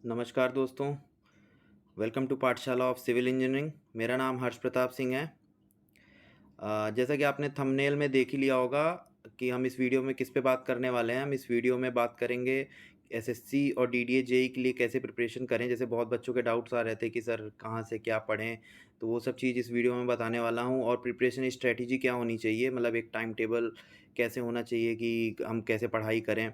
नमस्कार दोस्तों, welcome to पाठशाला ऑफ सिविल इंजीनियरिंग। मेरा नाम हर्ष प्रताप सिंह है। जैसा कि आपने थंबनेल में देख ही लिया होगा कि हम इस वीडियो में किस पे बात करने वाले हैं। हम इस वीडियो में बात करेंगे एसएससी और डीडीए जेईई के लिए कैसे प्रिपरेशन करें। जैसे बहुत बच्चों के डाउट्स आ रहे थे कि सर कहाँ से क्या पढ़ें, तो वो सब चीज़ इस वीडियो में बताने वाला हूँ। और प्रिपरेशन स्ट्रैटेजी क्या होनी चाहिए, मतलब एक टाइम टेबल कैसे होना चाहिए कि हम कैसे पढ़ाई करें।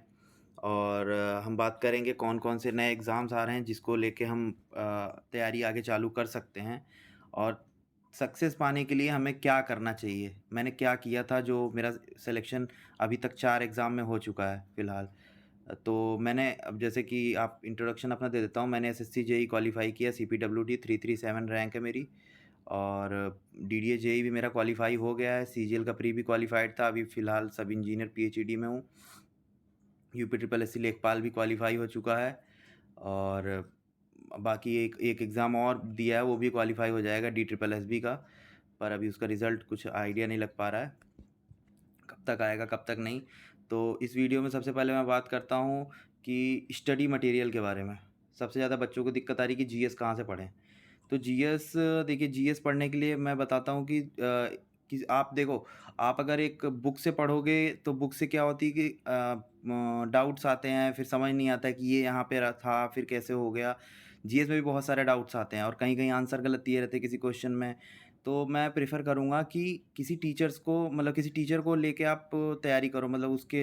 और हम बात करेंगे कौन-कौन से नए एग्ज़ाम्स आ रहे हैं जिसको लेके हम तैयारी आगे चालू कर सकते हैं, और सक्सेस पाने के लिए हमें क्या करना चाहिए। मैंने क्या किया था, जो मेरा सिलेक्शन अभी तक 4 एग्ज़ाम में हो चुका है फ़िलहाल। तो मैंने अब जैसे कि आप इंट्रोडक्शन अपना दे देता हूँ। मैंने एसएससी जेईई क्वालीफ़ाई किया, सीपीडब्ल्यूडी 337 रैंक है मेरी। और डीडीए जेईई भी मेरा क्वालीफ़ाई हो गया है। सीजीएल का प्री भी क्वालीफ़ाइड था। अभी फ़िलहाल सब इंजीनियर पीएचईडी में हूँ। यूपी ट्रिपल एससी लेखपाल भी क्वालीफाई हो चुका है। और बाकी एक एक एग्ज़ाम और दिया है, वो भी क्वालीफाई हो जाएगा डी ट्रिपल एसबी का। पर अभी उसका रिज़ल्ट कुछ आइडिया नहीं लग पा रहा है, कब तक आएगा कब तक नहीं। तो इस वीडियो में सबसे पहले मैं बात करता हूँ कि स्टडी मटेरियल के बारे में। सबसे ज़्यादा बच्चों को दिक्कत आ रही है कि जीएस कहाँ से पढ़ें। तो जीएस, देखिए जीएस पढ़ने के लिए मैं बताता हूँ कि आप देखो, आप अगर एक बुक से पढ़ोगे तो बुक से क्या होती है कि डाउट्स आते हैं, फिर समझ नहीं आता है कि ये यहाँ पे था, फिर कैसे हो गया। जीएस में भी बहुत सारे डाउट्स आते हैं और कहीं-कहीं आंसर गलत दिए रहते हैं किसी क्वेश्चन में। तो मैं प्रेफ़र करूँगा कि किसी टीचर्स को, मतलब किसी टीचर को लेके आप तैयारी करो, मतलब उसके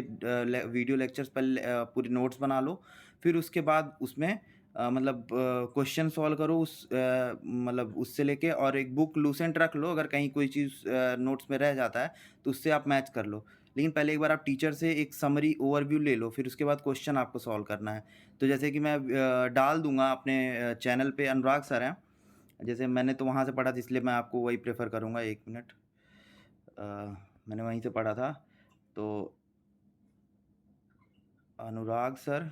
वीडियो लेक्चर्स पहले पूरे नोट्स बना लो। फिर उसके बाद उसमें मतलब क्वेश्चन सॉल्व करो मतलब उससे लेके, और एक बुक लूसेंट रख लो। अगर कहीं कोई चीज़ नोट्स में रह जाता है तो उससे आप मैच कर लो। लेकिन पहले एक बार आप टीचर से एक समरी ओवरव्यू ले लो, फिर उसके बाद क्वेश्चन आपको सॉल्व करना है। तो जैसे कि मैं डाल दूँगा अपने चैनल पे, अनुराग सर हैं। जैसे मैंने तो वहाँ से पढ़ा था, इसलिए मैं आपको वही प्रेफ़र करूँगा। 1 मिनट। अ, मैंने वहीं से पढ़ा था। तो अनुराग सर,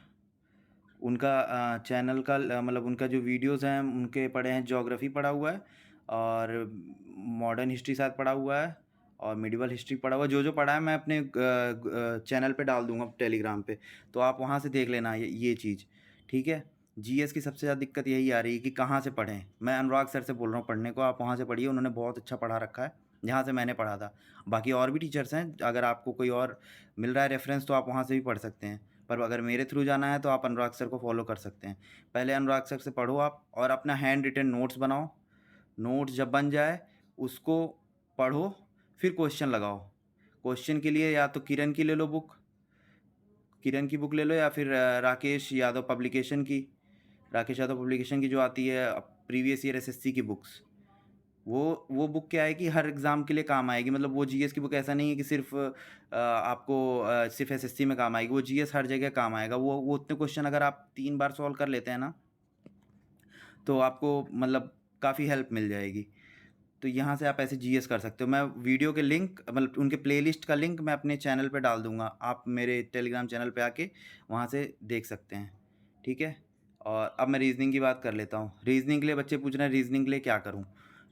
उनका चैनल का मतलब उनका जो वीडियोज़ हैं उनके पढ़े हैं। ज्योग्राफ़ी पढ़ा हुआ है, और मॉडर्न हिस्ट्री शायद पढ़ा हुआ है, और मिडिवल हिस्ट्री पढ़ा हुआ है। जो-जो पढ़ा है मैं अपने चैनल पे डाल दूँगा टेलीग्राम पे, तो आप वहाँ से देख लेना ये चीज़, ठीक है? जीएस की सबसे ज़्यादा दिक्कत यही आ रही है कि कहाँ से पढ़ें। मैं अनुराग सर से बोल रहा हूँ पढ़ने को, आप वहाँ से पढ़िए, उन्होंने बहुत अच्छा पढ़ा रखा है, जहाँ से मैंने पढ़ा था। बाकी और भी टीचर्स हैं, अगर आपको कोई और मिल रहा है रेफ़रेंस तो आप वहाँ से भी पढ़ सकते हैं। पर अगर मेरे थ्रू जाना है तो आप अनुराग सर को फ़ॉलो कर सकते हैं। पहले अनुराग सर से पढ़ो आप, और अपना हैंड रिटन नोट्स बनाओ। नोट्स जब बन जाए उसको पढ़ो, फिर क्वेश्चन लगाओ। क्वेश्चन के लिए या तो किरण की ले लो बुक, किरण की बुक ले लो, या फिर राकेश यादव पब्लिकेशन की जो आती है प्रीवियस ईयर एसएससी की बुक्स। वो बुक क्या है कि हर एग्ज़ाम के लिए काम आएगी। मतलब वो जीएस की बुक ऐसा नहीं है कि सिर्फ़ आपको सिर्फ़ एसएससी में काम आएगी, वो जीएस हर जगह काम आएगा। वो उतने क्वेश्चन अगर आप 3 बार सॉल्व कर लेते हैं ना, तो आपको मतलब काफ़ी हेल्प मिल जाएगी। तो यहाँ से आप ऐसे जीएस कर सकते हो। मैं वीडियो के लिंक, मतलब उनके प्लेलिस्ट का लिंक मैं अपने चैनल पे डाल दूँगा। आप मेरे टेलीग्राम चैनल पे आके वहाँ से देख सकते हैं, ठीक है? और अब मैं रीज़निंग की बात कर लेता हूँ। रीज़निंग के लिए बच्चे पूछ रहे हैं, रीज़निंग के लिए क्या करूँ?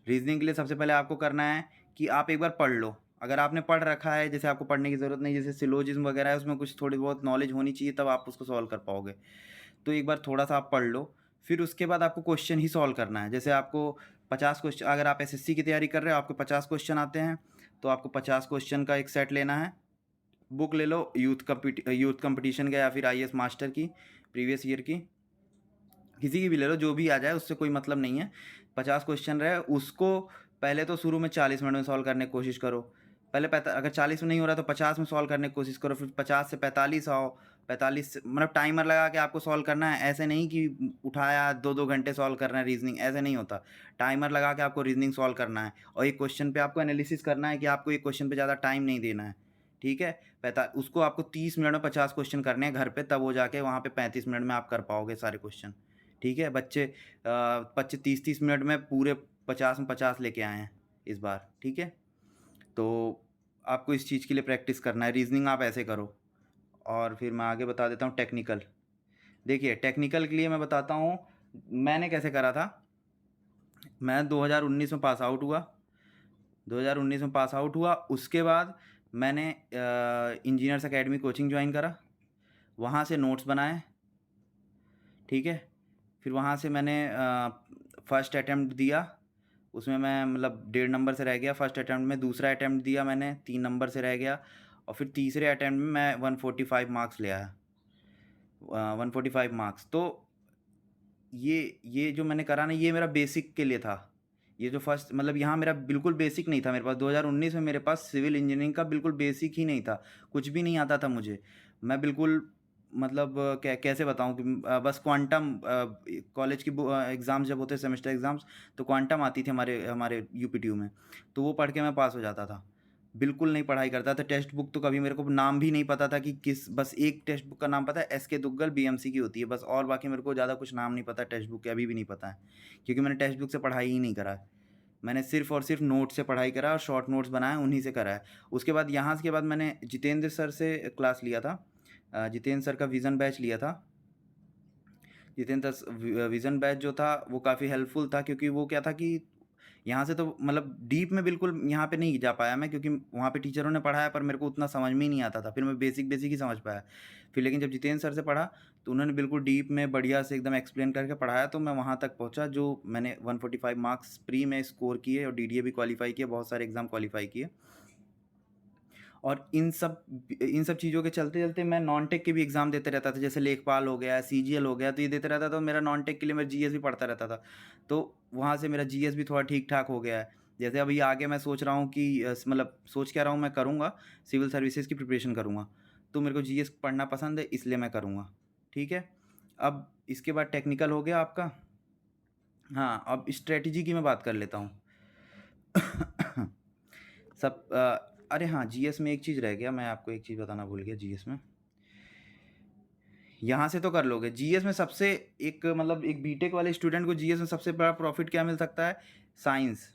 रीज़निंग के लिए सबसे पहले आपको करना है कि आप एक बार पढ़ लो। अगर आपने पढ़ रखा है, जैसे आपको पढ़ने की ज़रूरत नहीं, जैसे सिलोजिज़्म वगैरह है, उसमें कुछ थोड़ी बहुत नॉलेज होनी चाहिए, तब आप उसको सॉल्व कर पाओगे। तो एक बार थोड़ा-सा आप पढ़ लो, फिर उसके बाद आपको क्वेश्चन ही सॉल्व करना है। जैसे आपको 50 क्वेश्चन, अगर आप एसएससी की तैयारी कर रहे हो, आपको 50 क्वेश्चन आते हैं, तो आपको 50 क्वेश्चन का एक सेट लेना है। बुक ले लो यूथ कॉम्पिटिशन का, या फिर आईएएस मास्टर की, प्रीवियस ईयर की, किसी की भी ले लो, जो भी आ जाए उससे कोई मतलब नहीं है। 50 क्वेश्चन रहे, उसको पहले तो शुरू में 40 मिनट में सॉल्व करने की कोशिश करो। पहले अगर 40 में नहीं हो रहा तो 50 में सॉल्व करने की कोशिश करो, फिर 50 से 45 आओ। 45 से मतलब टाइमर लगा के आपको सॉल्व करना है। ऐसे नहीं कि उठाया 2-2 घंटे सॉल्व करना है रीज़निंग, ऐसे नहीं होता। टाइमर लगा के आपको रीज़निंग सॉल्व करना है, और एक क्वेश्चन पे आपको एनालिसिस करना है कि आपको एक क्वेश्चन पे ज़्यादा टाइम नहीं देना है, ठीक है? उसको आपको 30 मिनट में 50 क्वेश्चन करने हैं घर पे, तब वो जाके वहाँ पे 35 मिनट में आप कर पाओगे सारे क्वेश्चन। ठीक है? बच्चे 30-30 मिनट में पूरे 50 में 50 लेके आए हैं इस बार, ठीक है? तो आपको इस चीज़ के लिए प्रैक्टिस करना है। रीज़निंग आप ऐसे करो, और फिर मैं आगे बता देता हूँ टेक्निकल। देखिए, टेक्निकल के लिए मैं बताता हूँ, मैंने कैसे करा था। मैं 2019 में पास आउट हुआ। 2019 में पास आउट हुआ, उसके बाद मैंने इंजीनियर्स अकेडमी कोचिंग जॉइन करा, वहाँ से नोट्स बनाए, ठीक है? फिर वहाँ से मैंने फर्स्ट अटेम्प्ट दिया, उसमें मैं मतलब 1.5 नंबर से रह गया फर्स्ट अटेम्प्ट में। दूसरा अटेम्प्ट दिया मैंने, 3 नंबर से रह गया, और फिर तीसरे अटेम्प्ट में मैं 145 मार्क्स ले आया। 145 मार्क्स। तो ये जो मैंने करा ना, ये मेरा बेसिक के लिए था। ये जो फर्स्ट मतलब यहाँ मेरा बिल्कुल बेसिक नहीं था मेरे पास। 2019 में मेरे पास सिविल इंजीनियरिंग का बिल्कुल बेसिक ही नहीं था, कुछ भी नहीं आता था मुझे। मैं बिल्कुल मतलब कैसे बताऊँ कि बस क्वांटम कॉलेज की एग्ज़ाम्स जब होते सेमेस्टर एग्ज़ाम्स, तो क्वांटम आती थी हमारे हमारे यूपीटीयू में, तो वो पढ़ के मैं पास हो जाता था। बिल्कुल नहीं पढ़ाई करता था। टेक्स्ट बुक तो कभी मेरे को नाम भी नहीं पता था कि किस, बस एक टेक्स्ट बुक का नाम पता है, एसके दुग्गल बीएमसी की होती है बस, और बाकी मेरे को ज़्यादा कुछ नाम नहीं पता टेक्स्ट बुक के, अभी भी नहीं पता है, क्योंकि मैंने टेक्स्ट बुक से पढ़ाई ही नहीं करा है। मैंने सिर्फ़ और सिर्फ़ नोट से पढ़ाई करा और शॉर्ट नोट्स बनाए, उन्हीं से करा है। उसके बाद यहाँ के बाद मैंने जितेंद्र सर से क्लास लिया था। जितेंद्र सर का विज़न बैच लिया था। जितेंद्र विज़न बैच जो था वो काफ़ी हेल्पफुल था, क्योंकि वो क्या था कि यहाँ से तो मतलब डीप में बिल्कुल यहाँ पे नहीं जा पाया मैं, क्योंकि वहाँ पे टीचरों ने पढ़ाया पर मेरे को उतना समझ में ही नहीं आता था। फिर मैं बेसिक बेसिक ही समझ पाया। फिर लेकिन जब जितेंद्र सर से पढ़ा, तो उन्होंने बिल्कुल डीप में बढ़िया से एकदम एक्सप्लेन करके पढ़ाया, तो मैं वहाँ तक पहुँचा जो मैंने 145 मार्क्स प्री में स्कोर किए, और डीडीए भी क्वालीफाई किए, बहुत सारे एग्ज़ाम क्वालीफाई किए। और इन सब चीज़ों के चलते-चलते मैं नॉन टेक के भी एग्ज़ाम देते रहता था, जैसे लेखपाल हो गया, सीजीएल हो गया, तो ये देते रहता था। तो मेरा नॉन टेक के लिए मैं जीएस भी पढ़ता रहता था। तो वहाँ से मेरा जीएस भी थोड़ा ठीक-ठाक हो गया है। जैसे अभी आगे मैं सोच रहा हूँ कि मतलब सोच क्या रहा हूँ, मैं करूँगा, सिविल सर्विसेज़ की प्रिपरेशन करूँगा। तो मेरे को जीएस पढ़ना पसंद है, इसलिए मैं करूँगा। ठीक है? अब इसके बाद टेक्निकल हो गया आपका। हाँ, अब स्ट्रैटेजी की मैं बात कर लेता हूँ। अरे हाँ, जीएस में एक चीज़ रह गया, मैं आपको एक चीज़ बताना भूल गया जीएस में। यहाँ से तो कर लोगे। जीएस में सबसे एक मतलब एक बीटेक वाले स्टूडेंट को जीएस में सबसे बड़ा प्रॉफ़िट क्या मिल सकता है? साइंस।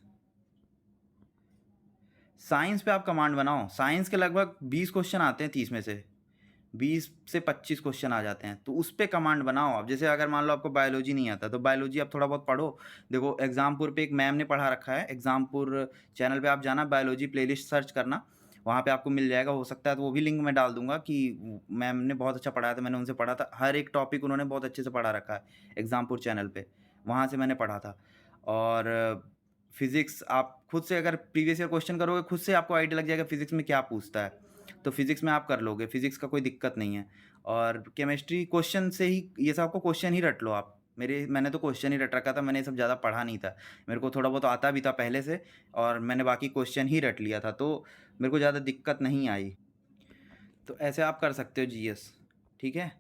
साइंस पे आप कमांड बनाओ। साइंस के लगभग 20 क्वेश्चन आते हैं 30 में से। 20 से 25 क्वेश्चन आ जाते हैं, तो उस पे कमांड बनाओ आप। जैसे अगर मान लो आपको बायोलॉजी नहीं आता, तो बायोलॉजी आप थोड़ा बहुत पढ़ो। देखो एग्ज़ामपुर पे एक मैम ने पढ़ा रखा है, एग्ज़ामपुर चैनल पे आप जाना, बायोलॉजी प्लेलिस्ट सर्च करना, वहाँ पे आपको मिल जाएगा। हो सकता है तो वो भी लिंक मैं डाल दूँगा कि मैम ने बहुत अच्छा पढ़ाया था, मैंने उनसे पढ़ा था। हर एक टॉपिक उन्होंने बहुत अच्छे से पढ़ा रखा है एग्ज़ामपुर चैनल पे, वहाँ से मैंने पढ़ा था। और फिज़िक्स आप खुद से अगर प्रीवियस ईयर क्वेश्चन करोगे, खुद से आपको आइडिया लग जाएगा फिज़िक्स में क्या पूछता है। तो फिज़िक्स में आप कर लोगे, फिज़िक्स का कोई दिक्कत नहीं है। और केमिस्ट्री क्वेश्चन से ही, ये सब आपको क्वेश्चन ही रट लो आप। मैंने तो क्वेश्चन ही रट रखा था, मैंने ये सब ज़्यादा पढ़ा नहीं था। मेरे को थोड़ा बहुत आता भी था पहले से, और मैंने बाकी क्वेश्चन ही रट लिया था, तो मेरे को ज़्यादा दिक्कत नहीं आई। तो ऐसे आप कर सकते हो जीएस, ठीक है?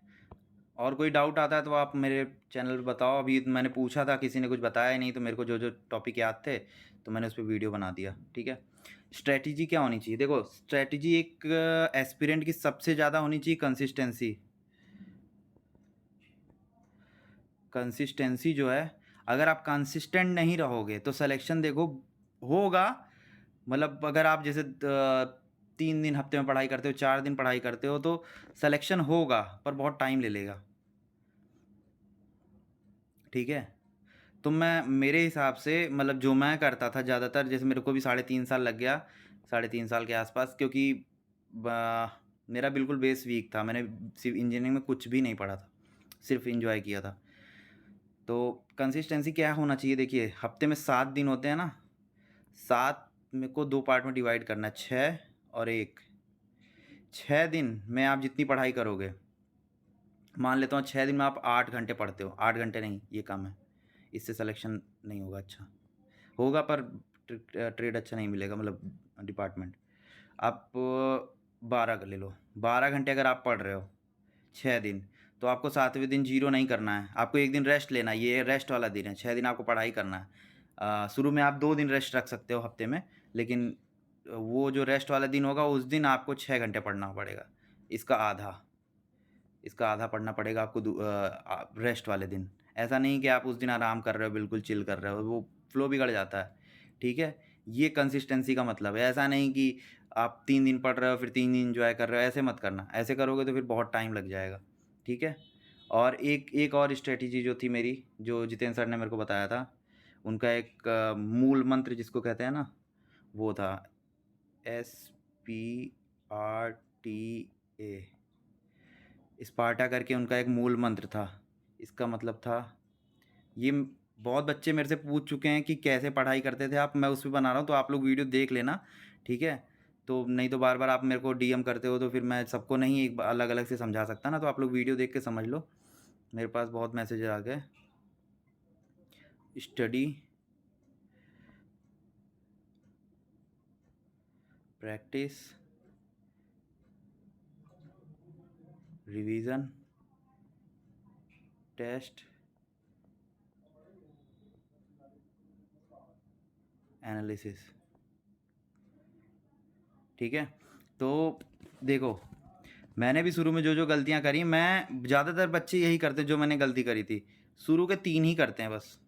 और कोई डाउट आता है तो आप मेरे चैनल पे बताओ। अभी मैंने पूछा था, किसी ने कुछ बताया ही नहीं, तो मेरे को जो टॉपिक याद थे, तो मैंने उस पे वीडियो बना दिया, ठीक है? स्ट्रैटेजी क्या होनी चाहिए? देखो, स्ट्रैटेजी एक एस्पिरेंट की सबसे ज़्यादा होनी चाहिए कंसिस्टेंसी। कंसिस्टेंसी जो है, अगर आप कंसिस्टेंट नहीं रहोगे तो सिलेक्शन देखो होगा। मतलब अगर आप जैसे 3 दिन हफ्ते में पढ़ाई करते हो, 4 दिन पढ़ाई करते हो, तो सिलेक्शन होगा, पर बहुत टाइम ले लेगा, ठीक है? तो मैं मेरे हिसाब से मतलब जो मैं करता था ज़्यादातर, जैसे मेरे को भी 3.5 साल लग गया, 3.5 साल के आसपास, क्योंकि मेरा बिल्कुल बेस वीक था। मैंने सिर्फ इंजीनियरिंग में कुछ भी नहीं पढ़ा था, सिर्फ इंजॉय किया था। तो कंसिस्टेंसी क्या होना चाहिए? देखिए, हफ्ते में 7 दिन होते हैं ना, 7 में को 2 पार्ट में डिवाइड करना है, 6 और 1। 6 दिन में आप जितनी पढ़ाई करोगे, मान लेता हूँ 6 दिन में आप 8 घंटे पढ़ते हो, 8 घंटे नहीं, ये कम है, इससे सिलेक्शन नहीं होगा अच्छा। होगा पर ट्रेड अच्छा नहीं मिलेगा, मतलब डिपार्टमेंट। आप 12 का ले लो, 12 घंटे अगर आप पढ़ रहे हो 6 दिन, तो आपको 7वें दिन जीरो नहीं करना है, आपको एक दिन रेस्ट लेना है। ये रेस्ट वाला दिन है, 6 दिन आपको पढ़ाई करना है। शुरू में आप 2 दिन रेस्ट रख सकते हो हफ्ते में, लेकिन वो जो रेस्ट वाला दिन होगा, उस दिन आपको 6 घंटे पढ़ना पड़ेगा। इसका आधा इसका आधा पढ़ना पड़ेगा आपको रेस्ट वाले दिन। ऐसा नहीं कि आप उस दिन आराम कर रहे हो, बिल्कुल चिल कर रहे हो, वो फ्लो बिगड़ जाता है, ठीक है? ये कंसिस्टेंसी का मतलब है। ऐसा नहीं कि आप 3 दिन पढ़ रहे हो, फिर 3 दिन एन्जॉय कर रहे हो, ऐसे मत करना। ऐसे करोगे तो फिर बहुत टाइम लग जाएगा, ठीक है? और एक एक और स्ट्रैटेजी जो थी मेरी, जो जितेंद्र सर ने मेरे को बताया था, उनका एक मूल मंत्र जिसको कहते हैं ना, वो था SPRTA। स्पार्टा करके उनका एक मूल मंत्र था। इसका मतलब था ये बहुत बच्चे मेरे से पूछ चुके हैं कि कैसे पढ़ाई करते थे आप, मैं उस पे बना रहा हूँ, तो आप लोग वीडियो देख लेना, ठीक है? तो नहीं तो बार-बार आप मेरे को डीएम करते हो, तो फिर मैं सबको नहीं एक अलग-अलग से समझा सकता ना, तो आप लोग वीडियो देख के समझ लो। मेरे पास बहुत मैसेज आ गए। Study, practice, revision, test, analysis, ठीक है? तो देखो, मैंने भी शुरू में जो गलतियां करी, मैं ज़्यादातर बच्चे यही करते हैं जो मैंने गलती करी थी। शुरू के 3 ही करते हैं बस,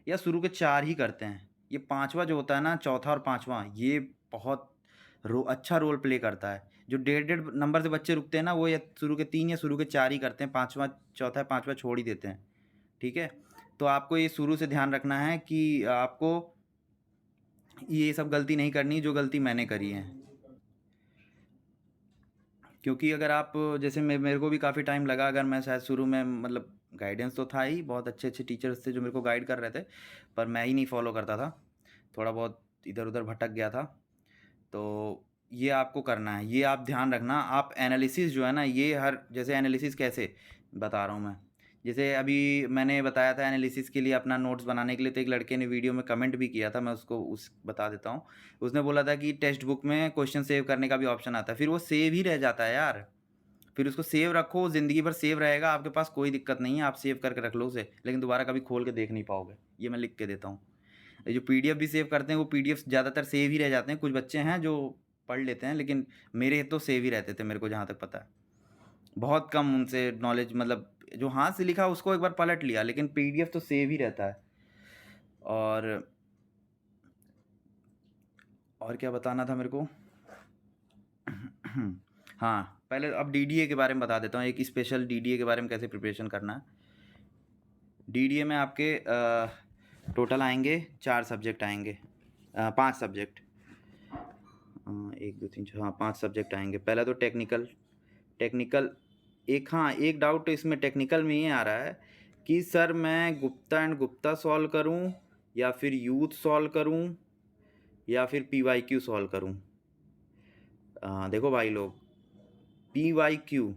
या शुरू के 4 ही करते हैं। ये 5वां जो होता है ना, चौथा और 5वां, ये बहुत अच्छा रोल प्ले करता है। जो डेढ़-डेढ़ नंबर से बच्चे रुकते हैं ना, वो या शुरू के 3 या शुरू के 4 ही करते हैं, 5वां चौथा 5वां छोड़ ही देते हैं, ठीक है? तो आपको ये शुरू से ध्यान रखना है कि आपको ये सब गलती नहीं करनी जो गलती मैंने करी है। क्योंकि अगर आप जैसे मेरे को भी काफ़ी टाइम लगा, अगर मैं शायद शुरू में मतलब गाइडेंस तो था ही, बहुत अच्छे-अच्छे टीचर्स थे जो मेरे को गाइड कर रहे थे, पर मैं ही नहीं फ़ॉलो करता था। थोड़ा बहुत इधर-उधर भटक गया था। तो ये आपको करना है, ये आप ध्यान रखना। आप एनालिसिस जो है ना, ये हर जैसे एनालिसिस कैसे बता रहा हूँ मैं। जैसे अभी मैंने बताया था एनालिसिस के लिए अपना नोट्स बनाने के लिए, तो एक लड़के ने वीडियो में कमेंट भी किया था, मैं उसको बता देता हूँ। उसने बोला था कि टेक्स्ट बुक में क्वेश्चन सेव करने का भी ऑप्शन आता है, फिर वो सेव ही रह जाता है यार। फिर उसको सेव रखो, ज़िंदगी भर सेव रहेगा, आपके पास कोई दिक्कत नहीं है, आप सेव करके रख लो उसे, लेकिन दोबारा कभी खोल के देख नहीं पाओगे। ये मैं लिख के देता हूँ। ये जो पीडीएफ भी सेव करते हैं, वो पीडीएफ ज़्यादातर सेव ही रह जाते हैं। कुछ बच्चे हैं जो पढ़ लेते हैं, लेकिन मेरे तो सेव ही रहते थे, मेरे को जहाँ तक पता है। बहुत कम उनसे नॉलेज, मतलब जो हाथ से लिखा उसको एक बार पलट लिया, लेकिन पीडीएफ तो सेव ही रहता है। और क्या बताना था मेरे को? हाँ, पहले अब डीडीए के बारे में बता देता हूँ, एक स्पेशल डीडीए के बारे में कैसे प्रिपरेशन करना है। डीडीए में आपके टोटल आएंगे 4 सब्जेक्ट आएंगे, 5 सब्जेक्ट, 1 2 3 4, हाँ 5 सब्जेक्ट आएंगे। पहला तो टेक्निकल एक डाउट इसमें टेक्निकल में ये आ रहा है कि सर मैं गुप्ता एंड गुप्ता सॉल्व करूं, या फिर यूथ सॉल्व करूं, या फिर पीवाईक्यू सॉल्व करूं। देखो भाई लोग, पीवाईक्यू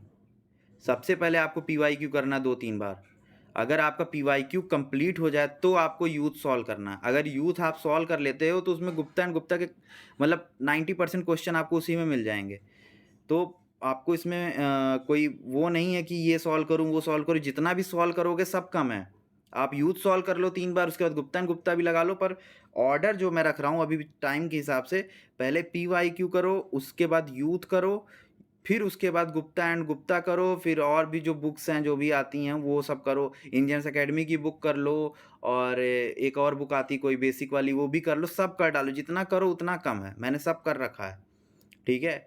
सबसे पहले आपको पीवाईक्यू करना 2-3 बार। अगर आपका पीवाईक्यू कंप्लीट हो जाए तो आपको यूथ सॉल्व करना है। अगर यूथ आप सॉल्व कर लेते हो तो उसमें गुप्ता एंड गुप्ता के मतलब 90% क्वेश्चन आपको उसी में मिल जाएंगे। तो आपको इसमें कोई वो नहीं है कि ये सॉल्व करूँ वो सॉल्व करूँ, जितना भी सॉल्व करोगे सब कम है। आप यूथ सॉल्व कर लो 3 बार, उसके बाद गुप्ता एंड गुप्ता भी लगा लो, पर ऑर्डर जो मैं रख रहा हूँ अभी टाइम के हिसाब से, पहले पीवाईक्यू करो, उसके बाद यूथ करो, फिर उसके बाद गुप्ता एंड गुप्ता करो, फिर और भी जो बुक्स हैं जो भी आती हैं वो सब करो। इंडियंस एकेडमी की बुक कर लो, और एक और बुक आती कोई बेसिक वाली, वो भी कर लो, सब कर डालो। जितना करो उतना कम है, मैंने सब कर रखा है, ठीक है?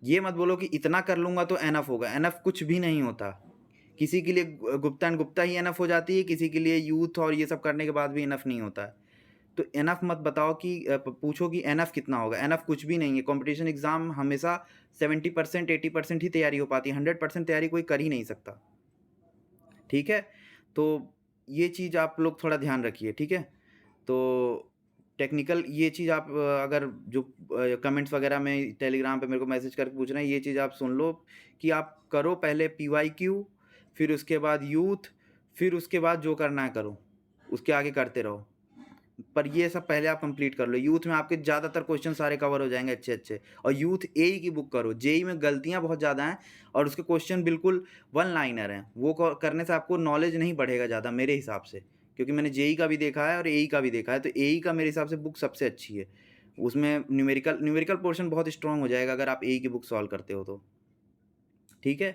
ये मत बोलो कि इतना कर लूँगा तो एनफ होगा, एनफ कुछ भी नहीं होता। किसी के लिए Gupta and Gupta he enough हो जाती है, किसी के लिए यूथ और ये सब करने के बाद भी एनफ नहीं होता है। तो एनफ मत बताओ कि पूछो कि एनफ कितना होगा, एनफ कुछ भी नहीं है। कंपटीशन एग्ज़ाम हमेशा 70% 80% ही तैयारी हो पाती है, 100% तैयारी कोई कर ही नहीं सकता, ठीक है? तो ये चीज़ आप लोग थोड़ा ध्यान रखिए, ठीक है? तो टेक्निकल ये चीज़ आप अगर जो कमेंट्स वगैरह में टेलीग्राम पे मेरे को मैसेज करके पूछ रहे हैं, ये चीज़ आप सुन लो कि आप करो पहले पीवाईक्यू, फिर उसके बाद यूथ, फिर उसके बाद जो करना है करो, उसके आगे करते रहो। पर ये सब पहले आप कंप्लीट कर लो। यूथ में आपके ज़्यादातर क्वेश्चन सारे कवर हो जाएंगे अच्छे-अच्छे। और यूथ एई की बुक करो, जेईई में गलतियाँ बहुत ज़्यादा हैं और उसके क्वेश्चन बिल्कुल वन लाइनर हैं। वो करने से आपको नॉलेज नहीं बढ़ेगा ज़्यादा मेरे हिसाब से, क्योंकि मैंने जेईई का भी देखा है और एई का भी देखा है। तो एई का मेरे हिसाब से बुक सबसे अच्छी है। उसमें न्यूमेरिकल पोर्शन बहुत स्ट्रॉन्ग हो जाएगा अगर आप एई की बुक सॉल्व करते हो तो, ठीक है?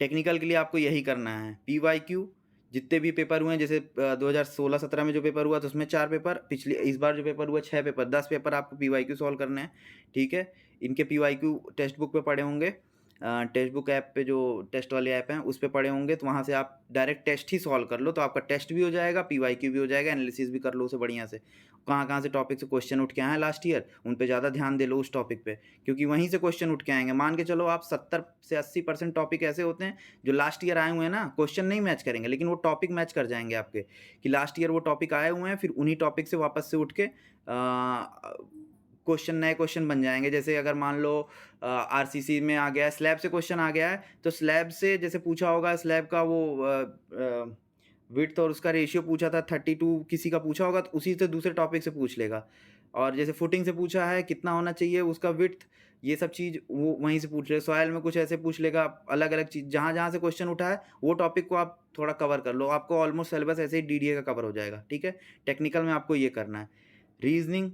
टेक्निकल के लिए आपको यही करना है, पीवाईक्यू जितने भी पेपर हुए हैं, जैसे 2016-17 में जो पेपर हुआ तो उसमें 4 पेपर, पिछले इस बार जो पेपर हुआ 6 पेपर, 10 पेपर आपको पीवाईक्यू सॉल्व करने हैं, ठीक है? इनके पीवाईक्यू टेक्स्ट बुक पे पड़े होंगे। टेक्स्ट बुक ऐप पे जो टेस्ट वाले ऐप हैं उस पे पढ़े होंगे, तो वहाँ से आप डायरेक्ट टेस्ट ही सॉल्व कर लो, तो आपका टेस्ट भी हो जाएगा, पीवाईक्यू भी हो जाएगा, एनालिसिस भी कर लो उसे बढ़िया से। कहाँ-कहाँ से टॉपिक से क्वेश्चन उठ के आए हैं लास्ट ईयर, उन पे ज़्यादा ध्यान दे लो उस टॉपिक पे, क्योंकि वहीं से क्वेश्चन उठ के आएँगे। मान के चलो आप 70 से 80% टॉपिक ऐसे होते हैं जो लास्ट ईयर आए हुए हैं ना, क्वेश्चन नहीं मैच करेंगे, लेकिन वो टॉपिक मैच कर जाएँगे आपके, कि लास्ट ईयर वो टॉपिक आए हुए हैं, फिर उन्हीं टॉपिक से वापस से उठ के क्वेश्चन नए क्वेश्चन बन जाएँगे। जैसे अगर मान लो आरसीसी में आ गया है, स्लैब से क्वेश्चन आ गया है, तो स्लैब से जैसे पूछा होगा स्लैब का वो विड्थ और उसका रेशियो पूछा था 32 किसी का पूछा होगा, तो उसी से दूसरे टॉपिक से पूछ लेगा। और जैसे फुटिंग से पूछा है कितना होना चाहिए उसका विड्थ, ये सब चीज़ वो वहीं से पूछ लेगा। सॉइल में कुछ ऐसे पूछ लेगा, अलग-अलग चीज़ जहाँ-जहाँ से क्वेश्चन उठा है, वो टॉपिक को आप थोड़ा कवर कर लो। आपको ऑलमोस्ट सिलेबस ऐसे ही डीडीए का कवर हो जाएगा, ठीक है? टेक्निकल में आपको ये करना है। रीज़निंग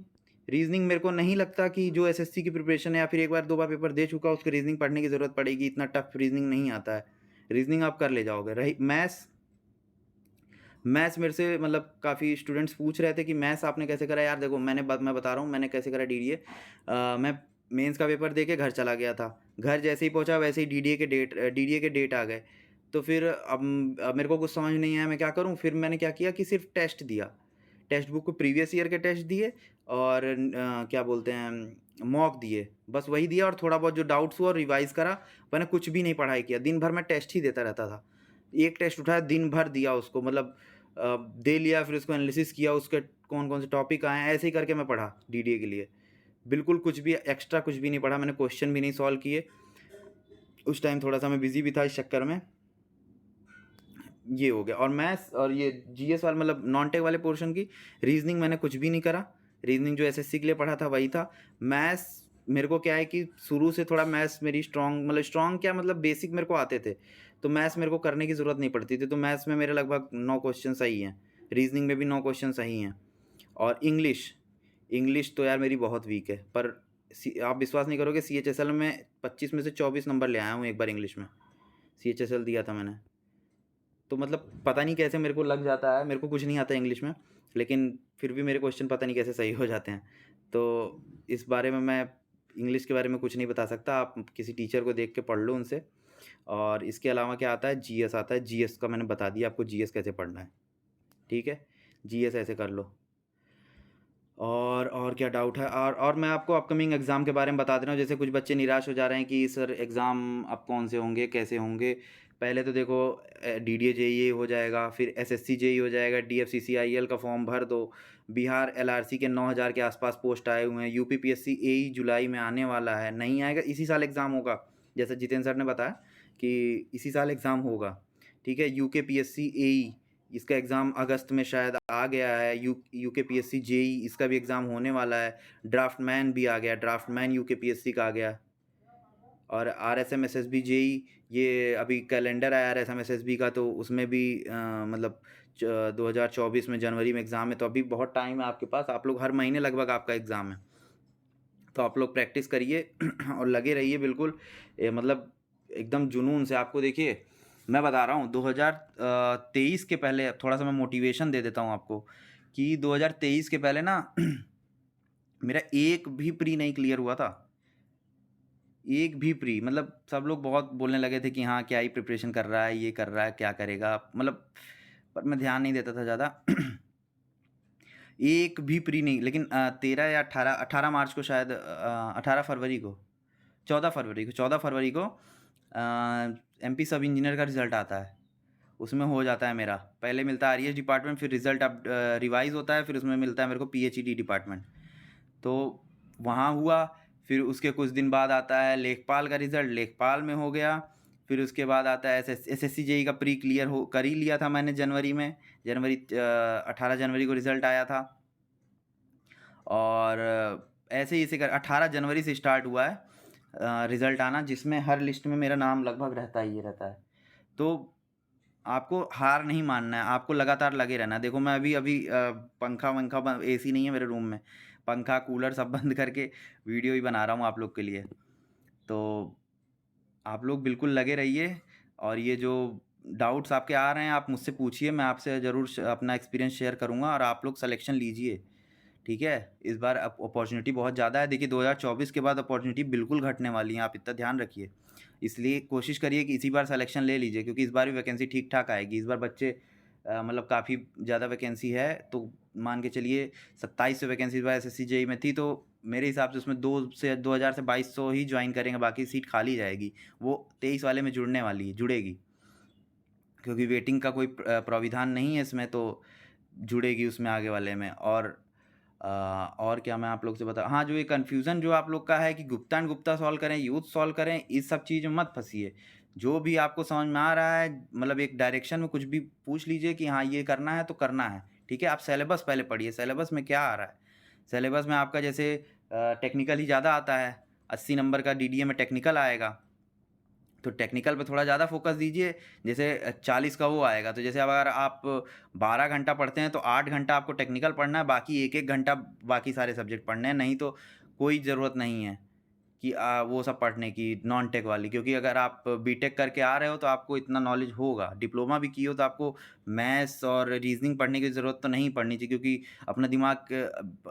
रीज़निंग मेरे को नहीं लगता कि जो एसएससी की प्रिपरेशन है या फिर एक बार 2 बार पेपर दे चुका उसको रीज़निंग पढ़ने की ज़रूरत पड़ेगी, इतना टफ रीज़निंग नहीं आता है। रीज़निंग आप कर ले जाओगे। रही मैथ्स, मैथ्स मेरे से मतलब काफ़ी स्टूडेंट्स पूछ रहे थे कि मैथ्स आपने कैसे करा? यार देखो मैं बता रहा हूँ मैंने कैसे करा डीडीए। मैं मेंस का पेपर दे के घर चला गया था। घर जैसे ही पहुँचा वैसे ही डीडीए के डेट आ गए। तो फिर अब मेरे को कुछ समझ नहीं आया मैं क्या करूँ? फिर मैंने क्या किया कि सिर्फ़ टेस्ट दिया। टेक्स्ट बुक को प्रीवियस ईयर के टेस्ट दिए और क्या बोलते हैं मॉक दिए। बस वही दिया और थोड़ा बहुत जो डाउट्स हुआ रिवाइज़ करा। मैंने कुछ भी नहीं पढ़ाई किया। दिन भर मैं टेस्ट ही देता रहता था। एक टेस्ट उठाया दिन भर दिया उसको, मतलब दे लिया, फिर उसको एनालिसिस किया, उसके कौन-कौन से टॉपिक आए हैं, ऐसे ही करके मैं पढ़ा डीडीए के लिए। बिल्कुल कुछ भी एक्स्ट्रा कुछ भी नहीं पढ़ा, मैंने क्वेश्चन भी नहीं सॉल्व किए। उस टाइम थोड़ा-सा मैं बिज़ी भी था इस चक्कर में। ये हो गया। और मैथ्स और ये जीएस वाला मतलब नॉन टेक वाले पोर्शन की रीज़निंग मैंने कुछ भी नहीं करा। रीज़निंग जो एसएससी के लिए पढ़ा था वही था। मैथ्स मेरे को क्या है कि शुरू से थोड़ा मैथ्स मेरी स्ट्रॉन्ग, मतलब स्ट्रॉन्ग क्या, मतलब बेसिक मेरे को आते थे। तो मैथ्स मेरे को करने की ज़रूरत नहीं पड़ती थी। तो मैथ्स में मेरे लगभग 9 क्वेश्चन सही हैं। रीज़निंग में भी 9 क्वेश्चन सही हैं। और इंग्लिश, इंग्लिश तो यार मेरी बहुत वीक है। पर आप विश्वास नहीं करोगे, सीएचएसएल में 25 में से 24 नंबर ले आया हूँ एक बार इंग्लिश में। सीएचएसएल दिया था मैंने। तो मतलब पता नहीं कैसे मेरे को लग जाता है, मेरे को कुछ नहीं आता इंग्लिश में, लेकिन फिर भी मेरे क्वेश्चन पता नहीं कैसे सही हो जाते हैं। तो इस बारे में मैं इंग्लिश के बारे में कुछ नहीं बता सकता, आप किसी टीचर को देख के पढ़ लो उनसे। और इसके अलावा क्या आता है, जीएस आता है, जीएस का मैंने बता दिया आपको जीएस कैसे पढ़ना है, ठीक है? जीएस ऐसे कर लो। और क्या डाउट है? और मैं आपको अपकमिंग एग्ज़ाम के बारे में बता दे रहा हूँ, जैसे कुछ बच्चे निराश हो जा रहे हैं कि सर एग्ज़ाम अब कौन से होंगे, कैसे होंगे? पहले तो देखो डीडीए जेईई हो जाएगा, फिर एसएससी जेईई हो जाएगा, डीएफसीसीआईएल का फॉर्म भर दो। बिहार एलआरसी के 9000 के आसपास पोस्ट आए हुए हैं। यूपीपीएससी एई जुलाई में आने वाला है, नहीं आएगा, इसी साल एग्ज़ाम होगा। जैसे जितेंद्र सर ने बताया कि इसी साल एग्ज़ाम होगा, ठीक है? यूकेपीएससी एई इसका एग्ज़ाम अगस्त में शायद आ गया है। यूकेपीएससी जेईई इसका भी एग्ज़ाम होने वाला है। ड्राफ्टमैन भी आ गया, ड्राफ्टमैन यूकेपीएससी का आ गया। और आरएसएम एसएसबी जेईई ये अभी कैलेंडर आया आरएसएम एसएसबी का, तो उसमें भी मतलब 2024 में जनवरी में एग्ज़ाम है, तो अभी बहुत टाइम है आपके पास। आप लोग हर महीने लगभग आपका एग्ज़ाम है, तो आप लोग प्रैक्टिस करिए और लगे रहिए बिल्कुल। मतलब एकदम जुनून से। आपको देखिए मैं बता रहा हूँ 2023 के पहले थोड़ा सा मैं मोटिवेशन दे देता हूँ आपको, कि 2023 के पहले ना मेरा एक भी प्री नहीं क्लियर हुआ था। एक भी प्री, मतलब सब लोग बहुत बोलने लगे थे कि हाँ क्या ही प्रिपरेशन कर रहा है, ये कर रहा है, क्या करेगा, मतलब पर मैं ध्यान नहीं देता था ज़्यादा। एक भी प्री नहीं, लेकिन 13 या 18 मार्च को शायद 18 फरवरी को 14 फरवरी को एमपी सब इंजीनियर का रिज़ल्ट आता है। उसमें हो जाता है मेरा, पहले मिलता है आरईएस डिपार्टमेंट, फिर रिज़ल्ट अब रिवाइज़ होता है, फिर उसमें मिलता है मेरे को पीएचईडी डिपार्टमेंट। तो वहाँ हुआ, फिर उसके कुछ दिन बाद आता है लेखपाल का रिज़ल्ट, लेखपाल में हो गया। फिर उसके बाद आता है एसएससी जेईई का प्री क्लियर हो कर ही लिया था मैंने जनवरी में। 18 जनवरी को रिज़ल्ट आया था। और ऐसे ही इसे कर 18 जनवरी से स्टार्ट हुआ है रिज़ल्ट आना, जिसमें हर लिस्ट में मेरा नाम लगभग रहता ही रहता है। तो आपको हार नहीं मानना है, आपको लगातार लगे रहना है। देखो मैं अभी पंखा-वंखा एसी नहीं है मेरे रूम में, पंखा, कूलर सब बंद करके वीडियो ही बना रहा हूँ आप लोग के लिए। तो आप लोग बिल्कुल लगे रहिए, और ये जो डाउट्स आपके आ रहे हैं आप मुझसे पूछिए, मैं आपसे ज़रूर अपना एक्सपीरियंस शेयर करूँगा, और आप लोग सिलेक्शन लीजिए, ठीक है? इस बार अपॉर्चुनिटी बहुत ज़्यादा है। देखिए 2024 के बाद अपॉर्चुनिटी बिल्कुल घटने वाली है, आप इतना ध्यान रखिए। इसलिए कोशिश करिए कि इसी बार सिलेक्शन ले लीजिए, क्योंकि इस बार भी वैकेंसी ठीक-ठाक आएगी। इस बार बच्चे मतलब काफ़ी ज़्यादा वैकेंसी है, तो मान के चलिए 2700 वैकेंसी इस बार एसएससी जेईई में थी, तो मेरे हिसाब से उसमें 2000 से 2200 ही जॉइन करेंगे, बाकी सीट खाली जाएगी। वो 23 वाले में जुड़ेगी, क्योंकि वेटिंग का कोई प्राविधान नहीं है इसमें, तो जुड़ेगी उसमें आगे वाले में। और क्या मैं आप लोग से बता, हाँ, जो ये कन्फ्यूज़न जो आप लोग का है कि गुप्ता एंड गुप्ता सॉल्व करें, यूथ सॉल्व करें, इस सब चीज़ में मत फँसिए। जो भी आपको समझ में आ रहा है, मतलब एक डायरेक्शन में कुछ भी पूछ लीजिए कि हाँ, ये करना है तो करना है, ठीक है? आप सिलेबस पहले पढ़िए, सिलेबस में क्या आ रहा है। सिलेबस में आपका जैसे टेक्निकल ही ज़्यादा आता है, 80 नंबर का डीडीए में टेक्निकल आएगा, तो टेक्निकल पे थोड़ा ज़्यादा फ़ोकस दीजिए। जैसे 40 का वो आएगा, तो जैसे अगर आप 12 घंटा पढ़ते हैं, तो 8 घंटा आपको टेक्निकल पढ़ना है, बाकी 1-1 घंटा बाकी सारे सब्जेक्ट पढ़ने हैं। नहीं तो कोई ज़रूरत नहीं है कि वो सब पढ़ने की, नॉन टेक वाली, क्योंकि अगर आप बीटेक करके आ रहे हो तो आपको इतना नॉलेज होगा। डिप्लोमा भी किए हो तो आपको मैथ्स और रीज़निंग पढ़ने की ज़रूरत तो नहीं पड़नी चाहिए, क्योंकि अपना दिमाग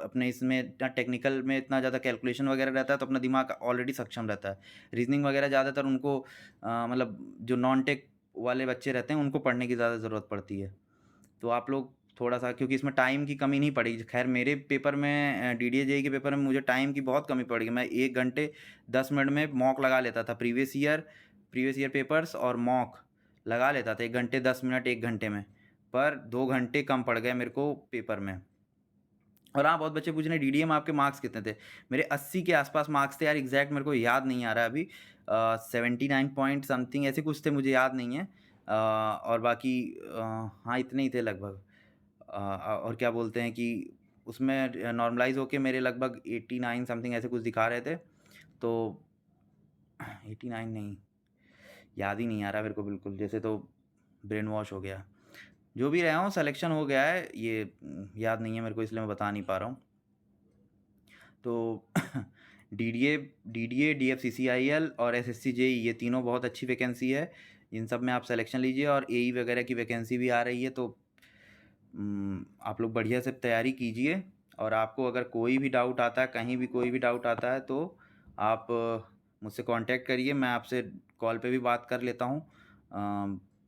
अपने इसमें इतना टेक्निकल में इतना ज़्यादा कैलकुलेशन वगैरह रहता है, तो अपना दिमाग ऑलरेडी सक्षम रहता है। रीज़निंग वगैरह ज़्यादातर उनको मतलब जो नॉन टेक वाले बच्चे रहते हैं, उनको पढ़ने की ज़्यादा ज़रूरत पड़ती है। तो आप लोग थोड़ा-सा, क्योंकि इसमें टाइम की कमी नहीं पड़ेगी। ख़ैर मेरे पेपर में डीडीए जेईई के पेपर में मुझे टाइम की बहुत कमी पड़ी। मैं 1 घंटे 10 मिनट में मॉक लगा लेता था। प्रीवियस ईयर पेपर्स और मॉक लगा लेता था 1 घंटे 10 मिनट 1 घंटे में। पर 2 घंटे कम पड़ गए मेरे को पेपर में। और हाँ, बहुत बच्चे पूछ रहे हैं डीडीए में आपके मार्क्स कितने थे? मेरे 80 के आस-पास मार्क्स थे यार, एग्ज़ैक्ट मेरे को याद नहीं आ रहा है अभी। 79 पॉइंट समथिंग ऐसे कुछ थे, मुझे याद नहीं है। और बाकी हाँ, इतने ही थे लगभग। और क्या बोलते हैं कि उसमें नॉर्मलाइज़ होके मेरे लगभग 89 समथिंग ऐसे कुछ दिखा रहे थे। तो 89 नहीं, याद ही नहीं आ रहा मेरे को बिल्कुल, जैसे तो ब्रेन वॉश हो गया। जो भी रहा हूँ सिलेक्शन हो गया है, ये याद नहीं है मेरे को, इसलिए मैं बता नहीं पा रहा हूँ। तो डीडीए, डीएफसीसीआईएल और एसएससी जेईई, ये तीनों बहुत अच्छी वैकेंसी है। इन सब में आप सिलेक्शन लीजिए, और एई वगैरह की वैकेंसी भी आ रही है, तो आप लोग बढ़िया से तैयारी कीजिए। और आपको अगर कोई भी डाउट आता है, कहीं भी कोई भी डाउट आता है, तो आप मुझसे कांटेक्ट करिए। मैं आपसे कॉल पे भी बात कर लेता हूँ।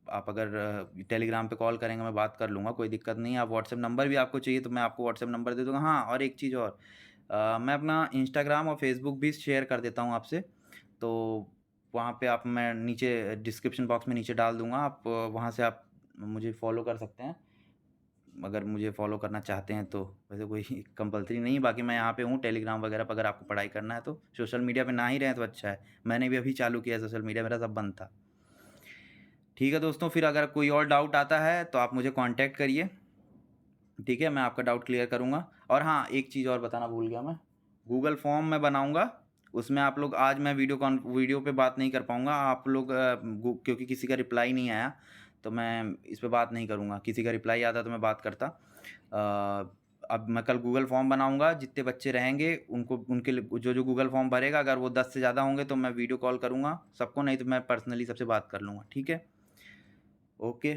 आप अगर टेलीग्राम पे कॉल करेंगे, मैं बात कर लूँगा, कोई दिक्कत नहीं है। आप व्हाट्सएप नंबर भी आपको चाहिए तो मैं आपको व्हाट्सएप नंबर दे दूँगा। हाँ, और एक चीज़ और, मैं अपना इंस्टाग्राम और फेसबुक भी शेयर कर देता हूँ आपसे, तो वहाँ पे आप, मैं नीचे डिस्क्रिप्शन बॉक्स में नीचे डाल दूँगा, आप वहाँ से आप मुझे फॉलो कर सकते हैं, अगर मुझे फॉलो करना चाहते हैं तो। वैसे कोई कंपल्सरी नहीं है, बाकी मैं यहाँ पे हूँ टेलीग्राम वगैरह पे, अगर आपको पढ़ाई करना है तो। सोशल मीडिया पे ना ही रहें तो अच्छा है। मैंने भी अभी चालू किया है सोशल मीडिया, मेरा सब बंद था। ठीक है दोस्तों, फिर अगर कोई और डाउट आता है तो आप मुझे कॉन्टैक्ट करिए, ठीक है? मैं आपका डाउट क्लियर करूँगा। और हाँ, एक चीज़ और बताना भूल गया मैं, गूगल फॉर्म मैं बनाऊँगा, उसमें आप लोग, आज मैं वीडियो पे बात नहीं कर पाऊँगा, आप लोग क्योंकि किसी का रिप्लाई नहीं आया, तो मैं इस पे बात नहीं करूँगा। किसी का रिप्लाई आता तो मैं बात करता। अब मैं कल गूगल फॉर्म बनाऊँगा, जितने बच्चे रहेंगे उनको, उनके लिए जो गूगल फॉर्म भरेगा, अगर वो 10 से ज़्यादा होंगे तो मैं वीडियो कॉल करूँगा सबको, नहीं तो मैं पर्सनली सबसे बात कर लूँगा, ठीक है? ओके,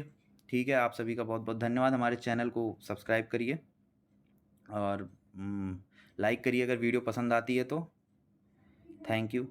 ठीक है, आप सभी का बहुत-बहुत धन्यवाद। हमारे चैनल को सब्सक्राइब करिए, और लाइक करिए अगर वीडियो पसंद आती है तो। Thank you.